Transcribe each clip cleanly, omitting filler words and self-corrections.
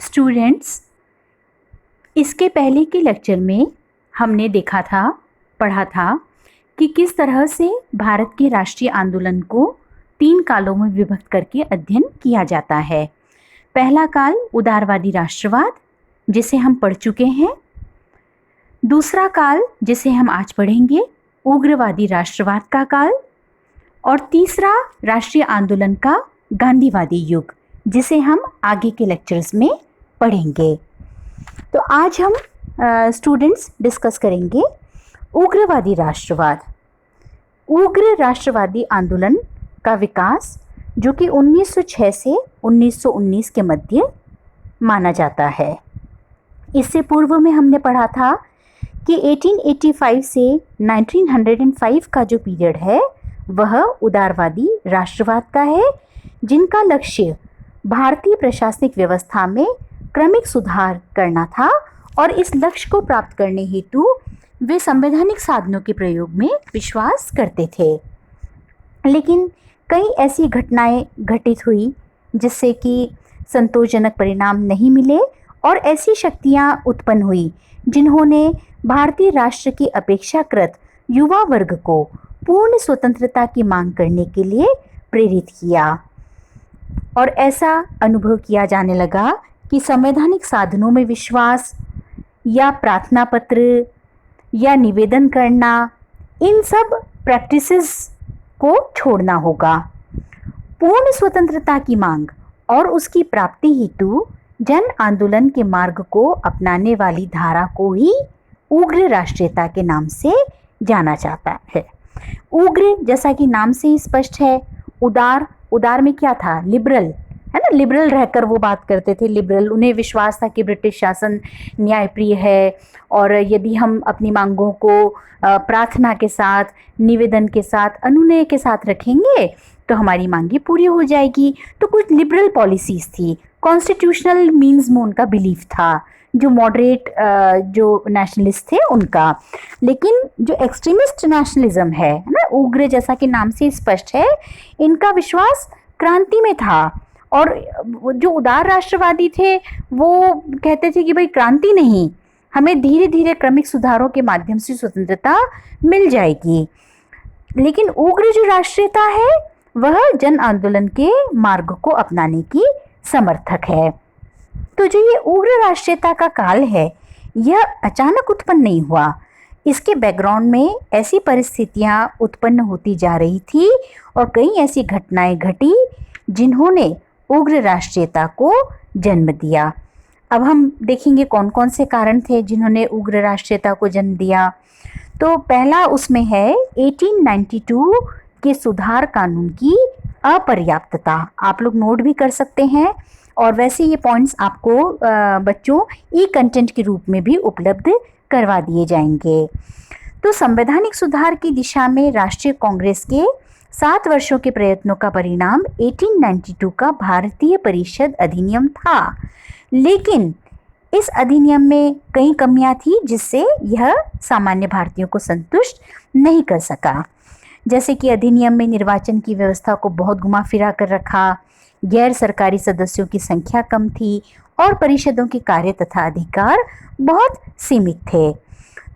Students, इसके पहले के लेक्चर में हमने पढ़ा था कि किस तरह से भारत के राष्ट्रीय आंदोलन को 3 कालों में विभक्त करके अध्ययन किया जाता है। पहला काल उदारवादी राष्ट्रवाद, जिसे हम पढ़ चुके हैं। दूसरा काल, जिसे हम आज पढ़ेंगे, उग्रवादी राष्ट्रवाद का काल। और तीसरा राष्ट्रीय आंदोलन का गांधीवादी युग, जिसे हम आगे के लेक्चर्स में पढ़ेंगे। तो आज हम स्टूडेंट्स डिस्कस करेंगे उग्रवादी राष्ट्रवाद। उग्र राष्ट्रवादी आंदोलन का विकास, जो कि 1906 से 1919 के मध्य माना जाता है। इससे पूर्व में हमने पढ़ा था कि 1885 से 1905 का जो पीरियड है वह उदारवादी राष्ट्रवाद का है, जिनका लक्ष्य भारतीय प्रशासनिक व्यवस्था में क्रमिक सुधार करना था और इस लक्ष्य को प्राप्त करने हेतु वे संवैधानिक साधनों के प्रयोग में विश्वास करते थे। लेकिन कई ऐसी घटनाएं घटित हुई जिससे कि संतोषजनक परिणाम नहीं मिले और ऐसी शक्तियां उत्पन्न हुई जिन्होंने भारतीय राष्ट्र की अपेक्षाकृत युवा वर्ग को पूर्ण स्वतंत्रता की मांग करने के लिए प्रेरित किया। और ऐसा अनुभव किया जाने लगा कि संवैधानिक साधनों में विश्वास या प्रार्थना पत्र या निवेदन करना, इन सब प्रैक्टिसेस को छोड़ना होगा। पूर्ण स्वतंत्रता की मांग और उसकी प्राप्ति हेतु जन आंदोलन के मार्ग को अपनाने वाली धारा को ही उग्र राष्ट्रीयता के नाम से जाना जाता है। उग्र, जैसा कि नाम से ही स्पष्ट है, उदार में क्या था? लिबरल, है ना। लिबरल रहकर वो बात करते थे। लिबरल, उन्हें विश्वास था कि ब्रिटिश शासन न्यायप्रिय है और यदि हम अपनी मांगों को प्रार्थना के साथ, निवेदन के साथ, अनुनय के साथ रखेंगे तो हमारी मांगी पूरी हो जाएगी। तो कुछ लिबरल पॉलिसीज थी। कॉन्स्टिट्यूशनल मीन्स में उनका बिलीफ था, जो मॉडरेट जो नेशनलिस्ट थे उनका। लेकिन जो एक्सट्रीमिस्ट नेशनलिज्म है ना, उग्र जैसा कि नाम से स्पष्ट है, इनका विश्वास क्रांति में था। और जो उदार राष्ट्रवादी थे वो कहते थे कि भाई क्रांति नहीं, हमें धीरे धीरे क्रमिक सुधारों के माध्यम से स्वतंत्रता मिल जाएगी। लेकिन उग्र जो राष्ट्रीयता है वह जन आंदोलन के मार्ग को अपनाने की समर्थक है। तो जो ये उग्र राष्ट्रीयता का काल है, यह अचानक उत्पन्न नहीं हुआ। इसके बैकग्राउंड में ऐसी परिस्थितियां उत्पन्न होती जा रही थी और कई ऐसी घटनाएं घटी जिन्होंने उग्र राष्ट्रीयता को जन्म दिया। अब हम देखेंगे कौन कौन से कारण थे जिन्होंने उग्र राष्ट्रीयता को जन्म दिया। तो पहला उसमें है 1892 के सुधार कानून की अपर्याप्तता। आप लोग नोट भी कर सकते हैं और वैसे ये पॉइंट्स आपको बच्चों ई कंटेंट के रूप में भी उपलब्ध करवा दिए जाएंगे। तो संवैधानिक सुधार की दिशा में राष्ट्रीय कांग्रेस के 7 वर्षों के प्रयत्नों का परिणाम 1892 का भारतीय परिषद अधिनियम था। लेकिन इस अधिनियम में कई कमियां थी जिससे यह सामान्य भारतीयों को संतुष्ट नहीं कर सका। जैसे कि अधिनियम में निर्वाचन की व्यवस्था को बहुत घुमा फिरा कर रखा, गैर सरकारी सदस्यों की संख्या कम थी और परिषदों के कार्य तथा अधिकार बहुत सीमित थे।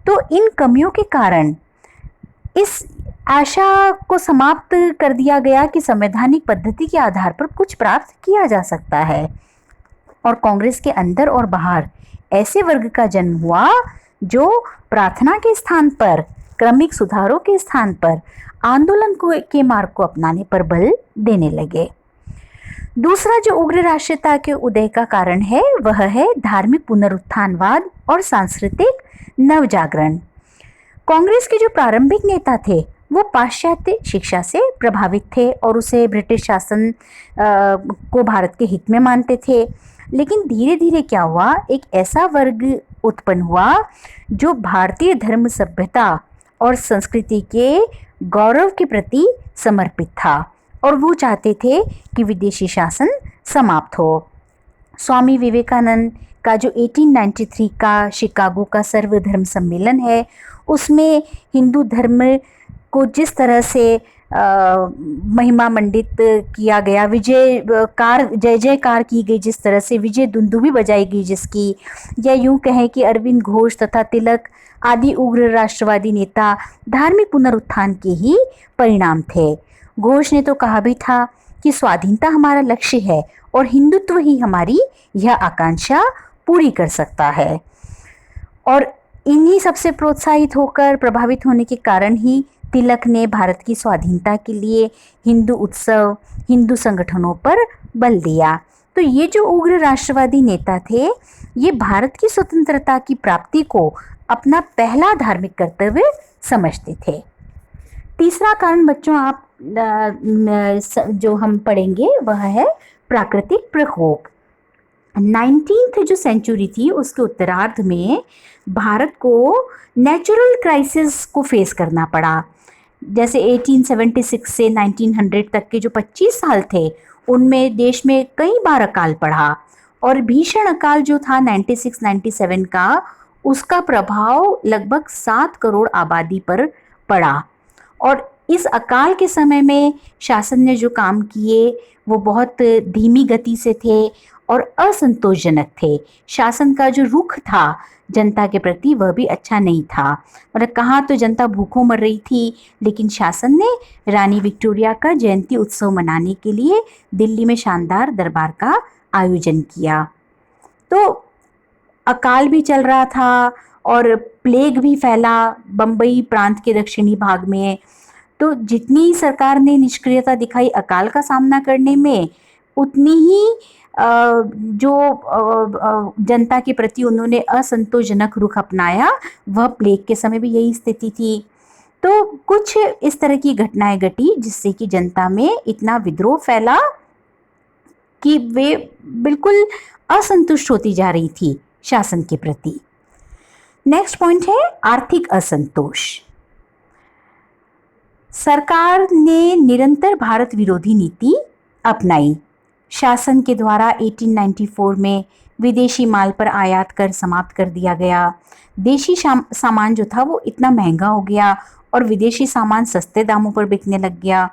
तो इन कमियों के कारण इस आशा को समाप्त कर दिया गया कि संवैधानिक पद्धति के आधार पर कुछ प्राप्त किया जा सकता है। और कांग्रेस के अंदर और बाहर ऐसे वर्ग का जन्म हुआ जो प्रार्थना के स्थान पर, क्रमिक सुधारों के स्थान पर आंदोलन के मार्ग को अपनाने पर बल देने लगे। दूसरा जो उग्र राष्ट्रीयता के उदय का कारण है वह है धार्मिक पुनरुत्थानवाद और सांस्कृतिक नवजागरण। कांग्रेस के जो प्रारंभिक नेता थे वो पाश्चात्य शिक्षा से प्रभावित थे और उसे ब्रिटिश शासन को भारत के हित में मानते थे। लेकिन धीरे धीरे क्या हुआ, एक ऐसा वर्ग उत्पन्न हुआ जो भारतीय धर्म, सभ्यता और संस्कृति के गौरव के प्रति समर्पित था और वो चाहते थे कि विदेशी शासन समाप्त हो। स्वामी विवेकानंद का जो 1893 का शिकागो का सर्वधर्म सम्मेलन है, उसमें हिंदू धर्म को जिस तरह से महिमा मंडित किया गया, जय जयकार की गई, जिस तरह से विजय दुंदुभी बजाई गई जिसकी, या यूं कहें कि अरविंद घोष तथा तिलक आदि उग्र राष्ट्रवादी नेता धार्मिक पुनरुत्थान के ही परिणाम थे। घोष ने तो कहा भी था कि स्वाधीनता हमारा लक्ष्य है और हिंदुत्व ही हमारी यह आकांक्षा पूरी कर सकता है। और इन्हीं सबसे प्रोत्साहित होकर, प्रभावित होने के कारण ही तिलक ने भारत की स्वाधीनता के लिए हिंदू उत्सव, हिंदू संगठनों पर बल दिया। तो ये जो उग्र राष्ट्रवादी नेता थे, ये भारत की स्वतंत्रता की प्राप्ति को अपना पहला धार्मिक कर्तव्य समझते थे। तीसरा कारण बच्चों आप जो हम पढ़ेंगे वह है प्राकृतिक प्रकोप। 19th जो सेंचुरी थी उसके उत्तरार्ध में भारत को नेचुरल क्राइसिस को फेस करना पड़ा। जैसे 1876 से 1900 तक के जो 25 साल थे उनमें देश में कई बार अकाल पड़ा, और भीषण अकाल जो था 96-97 का, उसका प्रभाव लगभग 7 करोड़ आबादी पर पड़ा। और इस अकाल के समय में शासन ने जो काम किए वो बहुत धीमी गति से थे और असंतोषजनक थे। शासन का जो रुख था जनता के प्रति वह भी अच्छा नहीं था। मतलब कहाँ तो जनता भूखों मर रही थी, लेकिन शासन ने रानी विक्टोरिया का जयंती उत्सव मनाने के लिए दिल्ली में शानदार दरबार का आयोजन किया। तो अकाल भी चल रहा था और प्लेग भी फैला बम्बई प्रांत के दक्षिणी भाग में। तो जितनी सरकार ने निष्क्रियता दिखाई अकाल का सामना करने में, उतनी ही जो जनता के प्रति उन्होंने असंतोषजनक रुख अपनाया, वह प्लेग के समय भी यही स्थिति थी। तो कुछ इस तरह की घटनाएं घटी जिससे कि जनता में इतना विद्रोह फैला कि वे बिल्कुल असंतुष्ट होती जा रही थी शासन के प्रति। नेक्स्ट पॉइंट है आर्थिक असंतोष। सरकार ने निरंतर भारत विरोधी नीति अपनाई। शासन के द्वारा 1894 में विदेशी माल पर आयात कर समाप्त कर दिया गया। देशी सामान जो था वो इतना महंगा हो गया और विदेशी सामान सस्ते दामों पर बिकने लग गया।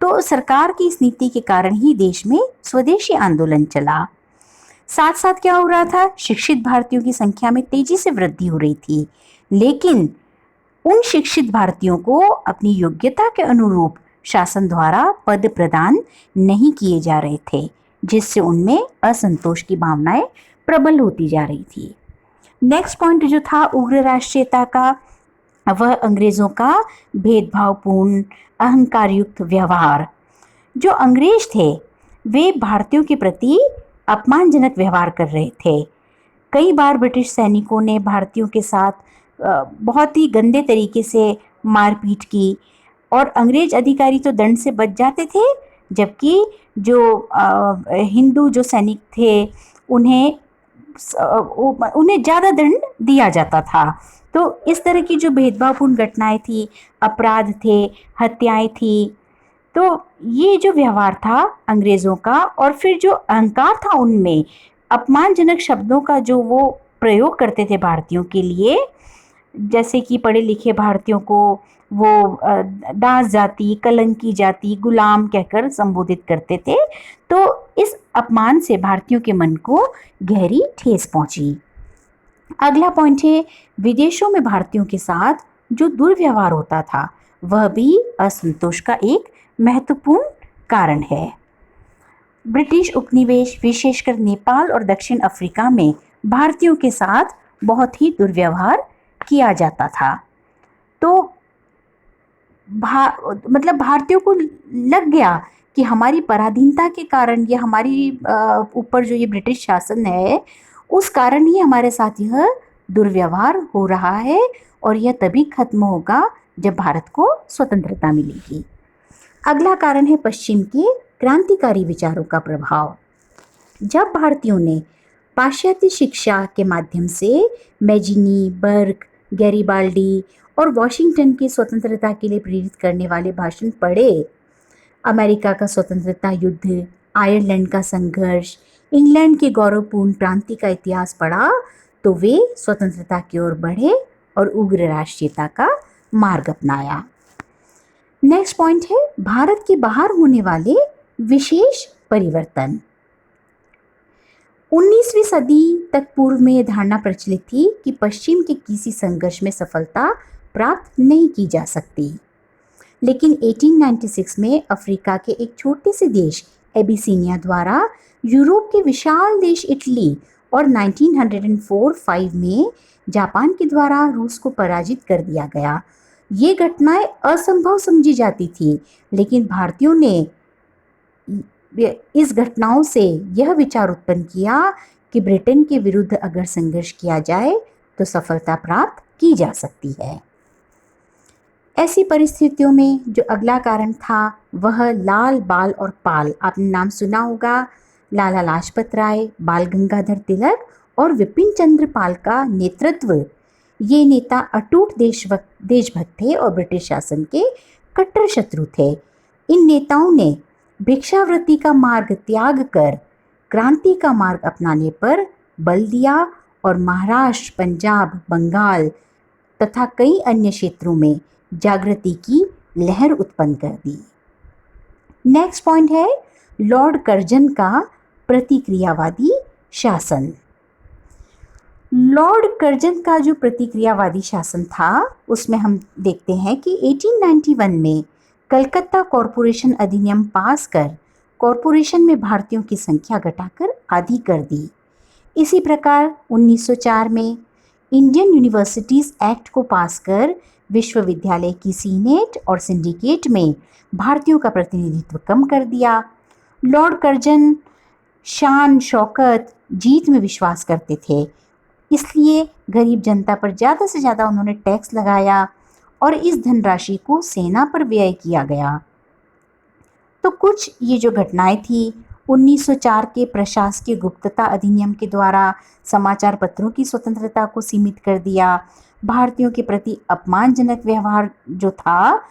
तो सरकार की इस नीति के कारण ही देश में स्वदेशी आंदोलन चला। साथ साथ क्या हो रहा था, शिक्षित भारतीयों की संख्या में तेजी से वृद्धि हो रही थी, लेकिन उन शिक्षित भारतीयों को अपनी योग्यता के अनुरूप शासन द्वारा पद प्रदान नहीं किए जा रहे थे, जिससे उनमें असंतोष की भावनाएं प्रबल होती जा रही थी। नेक्स्ट पॉइंट जो था उग्र राष्ट्रीयता का, वह अंग्रेजों का भेदभावपूर्ण अहंकार युक्त व्यवहार। जो अंग्रेज थे वे भारतीयों के प्रति अपमानजनक व्यवहार कर रहे थे। कई बार ब्रिटिश सैनिकों ने भारतीयों के साथ बहुत ही गंदे तरीके से मारपीट की, और अंग्रेज अधिकारी तो दंड से बच जाते थे, जबकि जो हिंदू जो सैनिक थे उन्हें ज़्यादा दंड दिया जाता था। तो इस तरह की जो भेदभावपूर्ण घटनाएं थी, अपराध थे, हत्याएं थी, तो ये जो व्यवहार था अंग्रेज़ों का, और फिर जो अहंकार था उनमें, अपमानजनक शब्दों का जो वो प्रयोग करते थे भारतीयों के लिए, जैसे कि पढ़े लिखे भारतीयों को वो दास जाति, कलंकी जाति, गुलाम कहकर संबोधित करते थे। तो इस अपमान से भारतीयों के मन को गहरी ठेस पहुंची। अगला पॉइंट है विदेशों में भारतीयों के साथ जो दुर्व्यवहार होता था वह भी असंतोष का एक महत्वपूर्ण कारण है। ब्रिटिश उपनिवेश विशेषकर नेपाल और दक्षिण अफ्रीका में भारतीयों के साथ बहुत ही दुर्व्यवहार किया जाता था। तो मतलब भारतीयों को लग गया कि हमारी पराधीनता के कारण, या हमारी ऊपर जो ये ब्रिटिश शासन है उस कारण ही हमारे साथ यह दुर्व्यवहार हो रहा है, और यह तभी खत्म होगा जब भारत को स्वतंत्रता मिलेगी। अगला कारण है पश्चिम के क्रांतिकारी विचारों का प्रभाव। जब भारतीयों ने पाश्चात्य शिक्षा के माध्यम से मैजिनी, बर्क, गैरिबाल्डी और वॉशिंगटन की स्वतंत्रता के लिए प्रेरित करने वाले भाषण पढ़े, अमेरिका का स्वतंत्रता युद्ध, आयरलैंड का संघर्ष, इंग्लैंड के गौरवपूर्ण क्रांति का इतिहास पढ़ा, तो वे स्वतंत्रता की ओर बढ़े और उग्र राष्ट्रीयता का मार्ग अपनाया। नेक्स्ट पॉइंट है भारत के बाहर होने वाले विशेष परिवर्तन। 19वीं सदी तक पूर्व में यह धारणा प्रचलित थी कि पश्चिम के किसी संघर्ष में सफलता प्राप्त नहीं की जा सकती, लेकिन 1896 में अफ्रीका के एक छोटे से देश एबिसिनिया द्वारा यूरोप के विशाल देश इटली और 1904-5 में जापान के द्वारा रूस को पराजित कर दिया गया। ये घटनाएं असंभव समझी जाती थी, लेकिन भारतीयों ने इस घटनाओं से यह विचार उत्पन्न किया कि ब्रिटेन के विरुद्ध अगर संघर्ष किया जाए तो सफलता प्राप्त की जा सकती है। ऐसी परिस्थितियों में जो अगला कारण था वह लाल, बाल और पाल। आपने नाम सुना होगा, लाला लाजपत राय, बाल गंगाधर तिलक और विपिन चंद्र पाल का नेतृत्व। ये नेता अटूट देशभक्त थे और ब्रिटिश शासन के कट्टर शत्रु थे। इन नेताओं ने भिक्षावृत्ति का मार्ग त्याग कर क्रांति का मार्ग अपनाने पर बल दिया और महाराष्ट्र, पंजाब, बंगाल तथा कई अन्य क्षेत्रों में जागृति की लहर उत्पन्न कर दी। नेक्स्ट पॉइंट है लॉर्ड कर्जन का प्रतिक्रियावादी शासन। लॉर्ड कर्जन का जो प्रतिक्रियावादी शासन था उसमें हम देखते हैं कि 1891 में कलकत्ता कॉरपोरेशन अधिनियम पास कर कॉरपोरेशन में भारतीयों की संख्या घटाकर आधी कर दी। इसी प्रकार 1904 में इंडियन यूनिवर्सिटीज़ एक्ट को पास कर विश्वविद्यालय की सीनेट और सिंडिकेट में भारतीयों का प्रतिनिधित्व कम कर दिया। लॉर्ड कर्जन शान, शौकत, जीत में विश्वास करते थे, इसलिए गरीब जनता पर ज़्यादा से ज़्यादा उन्होंने टैक्स लगाया और इस धनराशि को सेना पर व्यय किया गया। तो कुछ ये जो घटनाएं थी 1904 के प्रशासकीय गुप्तता अधिनियम के द्वारा समाचार पत्रों की स्वतंत्रता को सीमित कर दिया। भारतीयों के प्रति अपमानजनक व्यवहार जो था,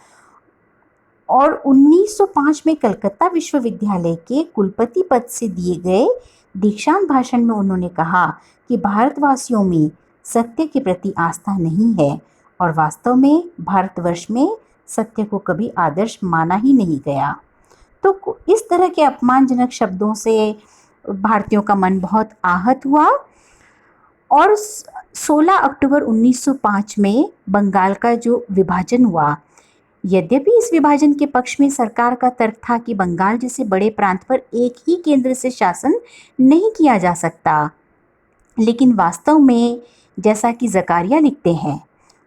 और 1905 में कलकत्ता विश्वविद्यालय के कुलपति पद से दिए गए दीक्षांत भाषण में उन्होंने कहा कि भारतवासियों में सत्य के प्रति आस्था नहीं है और वास्तव में भारतवर्ष में सत्य को कभी आदर्श माना ही नहीं गया। तो इस तरह के अपमानजनक शब्दों से भारतीयों का मन बहुत आहत हुआ और 16 अक्टूबर 1905 में बंगाल का जो विभाजन हुआ, यद्यपि इस विभाजन के पक्ष में सरकार का तर्क था कि बंगाल जैसे बड़े प्रांत पर एक ही केंद्र से शासन नहीं किया जा सकता, लेकिन वास्तव में जैसा कि जकारिया लिखते हैं,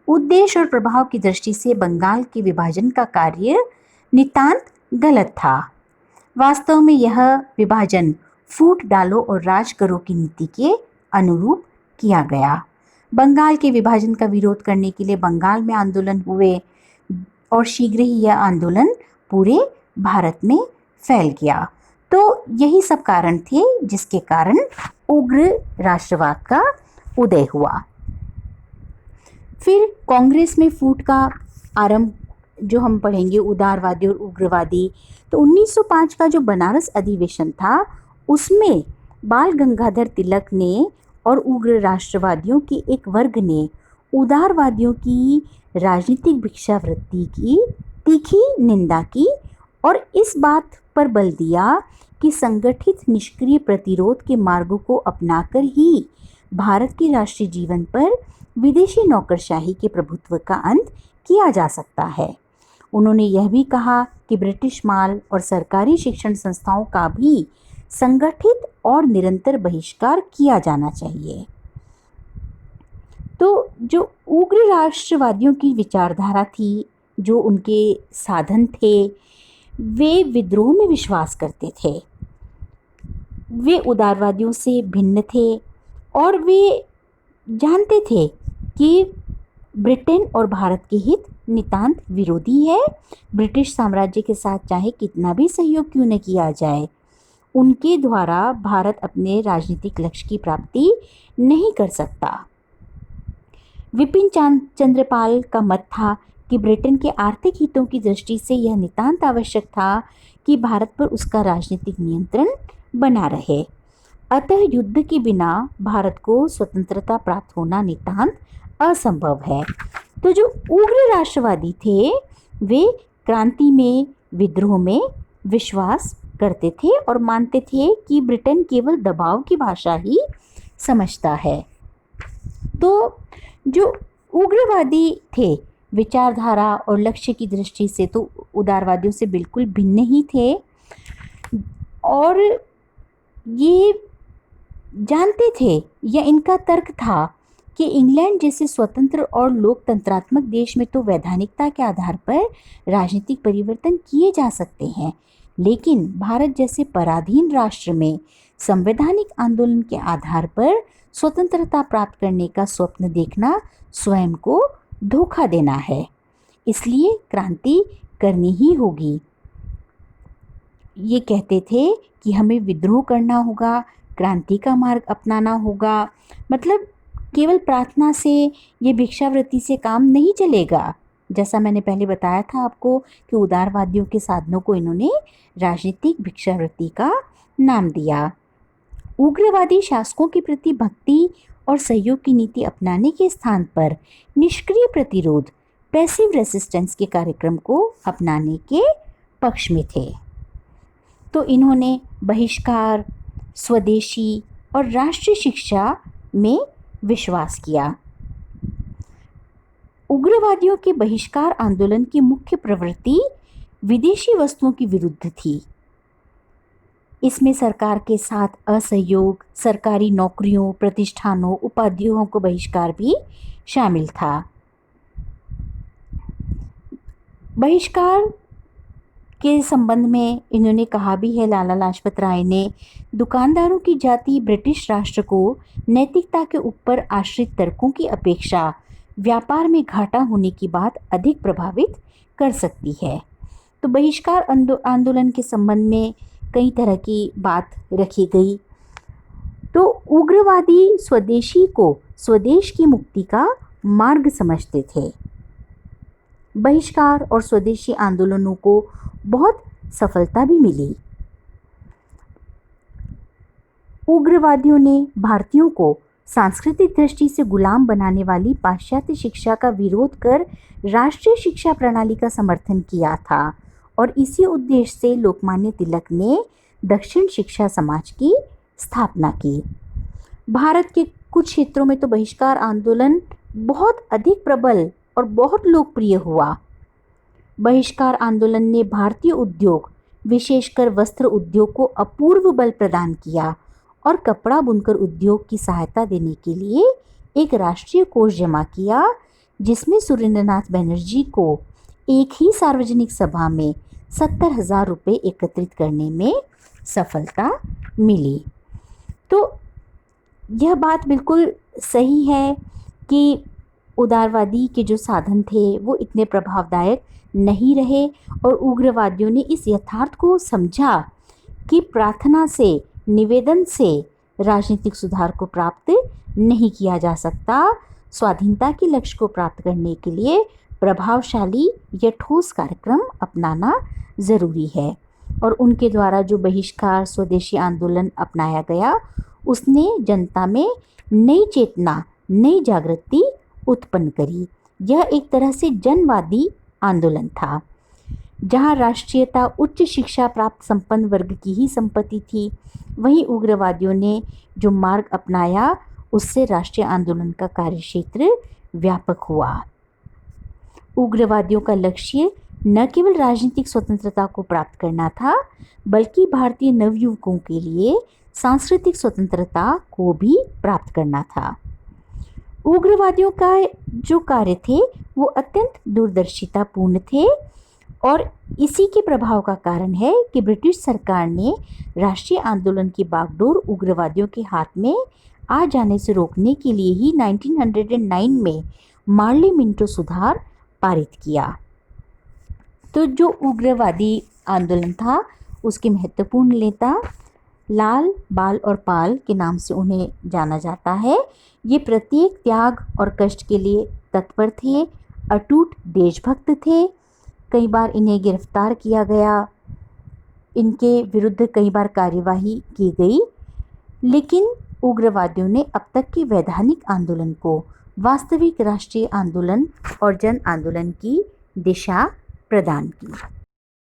उद्देश्य और प्रभाव की दृष्टि से बंगाल के विभाजन का कार्य नितांत गलत था। वास्तव में यह विभाजन फूट डालो और राज करो की नीति के अनुरूप किया गया। बंगाल के विभाजन का विरोध करने के लिए बंगाल में आंदोलन हुए और शीघ्र ही यह आंदोलन पूरे भारत में फैल गया। तो यही सब कारण थे जिसके कारण उग्र राष्ट्रवाद का उदय हुआ। फिर कांग्रेस में फूट का आरंभ जो हम पढ़ेंगे, उदारवादी और उग्रवादी। तो 1905 का जो बनारस अधिवेशन था उसमें बाल गंगाधर तिलक ने और उग्र राष्ट्रवादियों के एक वर्ग ने उदारवादियों की राजनीतिक भिक्षावृत्ति की तीखी निंदा की और इस बात पर बल दिया कि संगठित निष्क्रिय प्रतिरोध के मार्गों को अपनाकर ही भारत के राष्ट्रीय जीवन पर विदेशी नौकरशाही के प्रभुत्व का अंत किया जा सकता है। उन्होंने यह भी कहा कि ब्रिटिश माल और सरकारी शिक्षण संस्थाओं का भी संगठित और निरंतर बहिष्कार किया जाना चाहिए। तो जो उग्र राष्ट्रवादियों की विचारधारा थी, जो उनके साधन थे, वे विद्रोह में विश्वास करते थे। वे उदारवादियों से भिन्न थे और वे जानते थे कि ब्रिटेन और भारत के हित नितांत विरोधी है। ब्रिटिश साम्राज्य के साथ चाहे कितना भी सहयोग क्यों न किया जाए, उनके द्वारा भारत अपने राजनीतिक लक्ष्य की प्राप्ति नहीं कर सकता। विपिन चंद्रपाल का मत था कि ब्रिटेन के आर्थिक हितों की दृष्टि से यह नितांत आवश्यक था कि भारत पर उसका राजनीतिक नियंत्रण बना रहे। अतः युद्ध के बिना भारत को स्वतंत्रता प्राप्त होना नितांत असंभव है। तो जो उग्र राष्ट्रवादी थे वे क्रांति में, विद्रोह में विश्वास करते थे और मानते थे कि ब्रिटेन केवल दबाव की भाषा ही समझता है। तो जो उग्रवादी थे, विचारधारा और लक्ष्य की दृष्टि से तो उदारवादियों से बिल्कुल भिन्न ही थे और ये जानते थे, या इनका तर्क था कि इंग्लैंड जैसे स्वतंत्र और लोकतंत्रात्मक देश में तो वैधानिकता के आधार पर राजनीतिक परिवर्तन किए जा सकते हैं, लेकिन भारत जैसे पराधीन राष्ट्र में संवैधानिक आंदोलन के आधार पर स्वतंत्रता प्राप्त करने का स्वप्न देखना स्वयं को धोखा देना है। इसलिए क्रांति करनी ही होगी। ये कहते थे कि हमें विद्रोह करना होगा, क्रांति का मार्ग अपनाना होगा। मतलब केवल प्रार्थना से, ये भिक्षावृत्ति से काम नहीं चलेगा। जैसा मैंने पहले बताया था आपको कि उदारवादियों के साधनों को इन्होंने राजनीतिक भिक्षावृत्ति का नाम दिया। उग्रवादी शासकों के प्रति भक्ति और सहयोग की नीति अपनाने के स्थान पर निष्क्रिय प्रतिरोध, पैसिव रेसिस्टेंस के कार्यक्रम को अपनाने के पक्ष में थे। तो इन्होंने बहिष्कार, स्वदेशी और राष्ट्रीय शिक्षा में विश्वास किया। उग्रवादियों के बहिष्कार आंदोलन की मुख्य प्रवृत्ति विदेशी वस्तुओं के विरुद्ध थी। इसमें सरकार के साथ असहयोग, सरकारी नौकरियों, प्रतिष्ठानों, उपाधियों को बहिष्कार भी शामिल था। बहिष्कार के संबंध में इन्होंने कहा भी है, लाला लाजपत राय ने, दुकानदारों की जाति ब्रिटिश राष्ट्र को नैतिकता के ऊपर आश्रित तर्कों की अपेक्षा व्यापार में घाटा होने की बात अधिक प्रभावित कर सकती है। तो बहिष्कार आंदोलन के संबंध में कई तरह की बात रखी गई। तो उग्रवादी स्वदेशी को स्वदेश की मुक्ति का मार्ग समझते थे। बहिष्कार और स्वदेशी आंदोलनों को बहुत सफलता भी मिली। उग्रवादियों ने भारतीयों को सांस्कृतिक दृष्टि से गुलाम बनाने वाली पाश्चात्य शिक्षा का विरोध कर राष्ट्रीय शिक्षा प्रणाली का समर्थन किया था और इसी उद्देश्य से लोकमान्य तिलक ने दक्षिण शिक्षा समाज की स्थापना की। भारत के कुछ क्षेत्रों में तो बहिष्कार आंदोलन बहुत अधिक प्रबल और बहुत लोकप्रिय हुआ। बहिष्कार आंदोलन ने भारतीय उद्योग, विशेषकर वस्त्र उद्योग को अपूर्व बल प्रदान किया और कपड़ा बुनकर उद्योग की सहायता देने के लिए एक राष्ट्रीय कोष जमा किया, जिसमें सुरेंद्रनाथ बनर्जी को एक ही सार्वजनिक सभा में 70,000 रुपये एकत्रित करने में सफलता मिली। तो यह बात बिल्कुल सही है कि उदारवादी के जो साधन थे वो इतने प्रभावदायक नहीं रहे और उग्रवादियों ने इस यथार्थ को समझा कि प्रार्थना से, निवेदन से राजनीतिक सुधार को प्राप्त नहीं किया जा सकता। स्वाधीनता के लक्ष्य को प्राप्त करने के लिए प्रभावशाली या ठोस कार्यक्रम अपनाना ज़रूरी है। और उनके द्वारा जो बहिष्कार स्वदेशी आंदोलन अपनाया गया, उसने जनता में नई चेतना, नई जागृति उत्पन्न करी। यह एक तरह से जनवादी आंदोलन था, जहां राष्ट्रीयता उच्च शिक्षा प्राप्त संपन्न वर्ग की ही संपत्ति थी। वहीं उग्रवादियों ने जो मार्ग अपनाया, उससे राष्ट्रीय आंदोलन का कार्यक्षेत्र व्यापक हुआ। उग्रवादियों का लक्ष्य न केवल राजनीतिक स्वतंत्रता को प्राप्त करना था, बल्कि भारतीय नवयुवकों के लिए सांस्कृतिक स्वतंत्रता को भी प्राप्त करना था। उग्रवादियों का जो कार्य थे वो अत्यंत दूरदर्शितापूर्ण थे और इसी के प्रभाव का कारण है कि ब्रिटिश सरकार ने राष्ट्रीय आंदोलन की बागडोर उग्रवादियों के हाथ में आ जाने से रोकने के लिए ही 1909 में मार्ली मिंटो सुधार पारित किया। तो जो उग्रवादी आंदोलन था उसके महत्वपूर्ण नेता लाल, बाल और पाल के नाम से उन्हें जाना जाता है। ये प्रत्येक त्याग और कष्ट के लिए तत्पर थे, अटूट देशभक्त थे। कई बार इन्हें गिरफ्तार किया गया, इनके विरुद्ध कई बार कार्यवाही की गई, लेकिन उग्रवादियों ने अब तक के वैधानिक आंदोलन को वास्तविक राष्ट्रीय आंदोलन और जन आंदोलन की दिशा प्रदान की।